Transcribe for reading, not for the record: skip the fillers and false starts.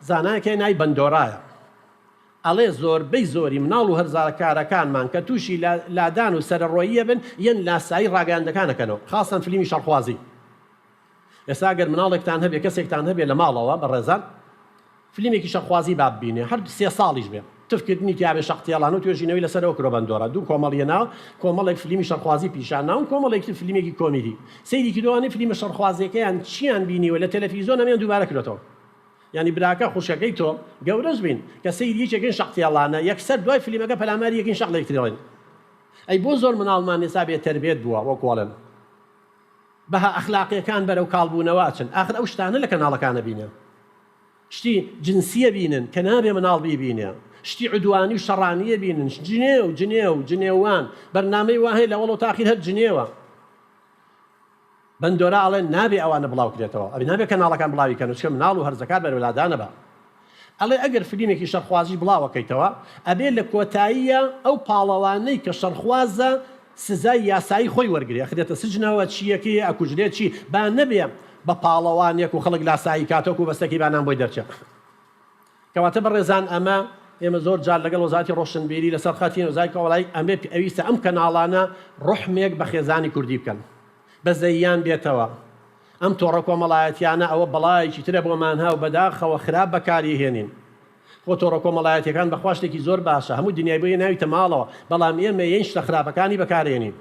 زانایەکەی نای بەندۆرایە ئەڵێ زۆربەی زۆری مناڵ و هەرزارەکارەکانمان کە تووشی لادان و سەرڕۆییە بن یەن لاسایی ڕاگەاندەکانەکەنەوە خاصن فیلمی شەڕخوازی. ئێستا گەر مناڵێکتان هەبێ کەسێکتان هەبێ لە ماڵەوە بەڕێزان فیلمێکی شەڕخوازی باببینێ هەر 3 ساڵیش بێ تفکردنی تیاابێ شەختیاڵان و توێژینەوەی لەسەرەوە کرۆ بەندۆرە دوو کۆمەڵیە ناو کۆمەڵێک فیلمی شەڕخوازی پیشان ناون کۆمەڵێکی فیلمێکی کۆمیدی سەیری کردوانێ فیلمە شەڕخوازیەکەیان چیان بینیوە لە تەلەڤیزیۆن ئەمیان دووبارە کردێتەوە. یعنی براکە خوشەکەی تۆ گەورەش بین کە سەیری یەکێکن شەختیاڵانە یەکسەر دوای فیلمەکە پەلاماری یەکین شەق لەیکترێڵێن. ئەی بۆ زۆر مناڵمان ئێستا بێ تەربێت بووە وەکوڵن بەها ئەخلاقیەکان بەرەو کاڵبوونەوە چن ئاخر ئەو شتانە لە کەناڵەکانە بینە شتی جنسیە بینن کە نابێ مناڵ بیبینێ شتی عدوانی و شەڕانیە بینن جنێ و جنێوان بەرنامەی وهەیە لە وەڵ و تاخیر هەر جنێوە بەندۆرە ئەڵێن نابێ ئەوانە بڵاو کرێتەوە ئەبێ نابێ کەناڵەکان بڵاویکەن چکە مناڵ و هەرزەکار بەرەولادانە بە ئەڵێ ئەگەر فیلمێکی شەڕخوازی بڵاوەکەیتەوە ئەبێ لە کۆتاییە ئەو پاڵەوانەی کە شەڕخوازە سزای یاسایی خۆی وەرگری ئەخرێتە سجنەوە چیەکی ئەکوژرێت چی با نەبێ بە پاڵەوانێک و خەڵک لاسایی کاتۆک و بەستەکی بانان بۆی دەرچێت. کەواتە بەڕێزان ئەمە ئێمە زۆر جار لەگەڵ وەزارەتی ڕۆشنبیری لەسەر خەتی وەزای کۆڵای ئەمێ ئەویستە ئەم کەناڵانە ڕحمێک بە خێزانی کوردی بکەن بە زەیان بێتەوە ئەم تۆڕە کۆمەڵایەتیانە ئەوە بەڵایەکی ترە بۆمان ها و بەداخەوە خراپ بەکاری هێنین. خۆ تۆڕە کۆمەڵایەتیەکان بەخوا شتێکی زۆر باشە هەموو دنیای بۆیە ناویتە ماڵەوە بەڵام ئێمە یەن شتە خراپەکانی بەکارهێنین.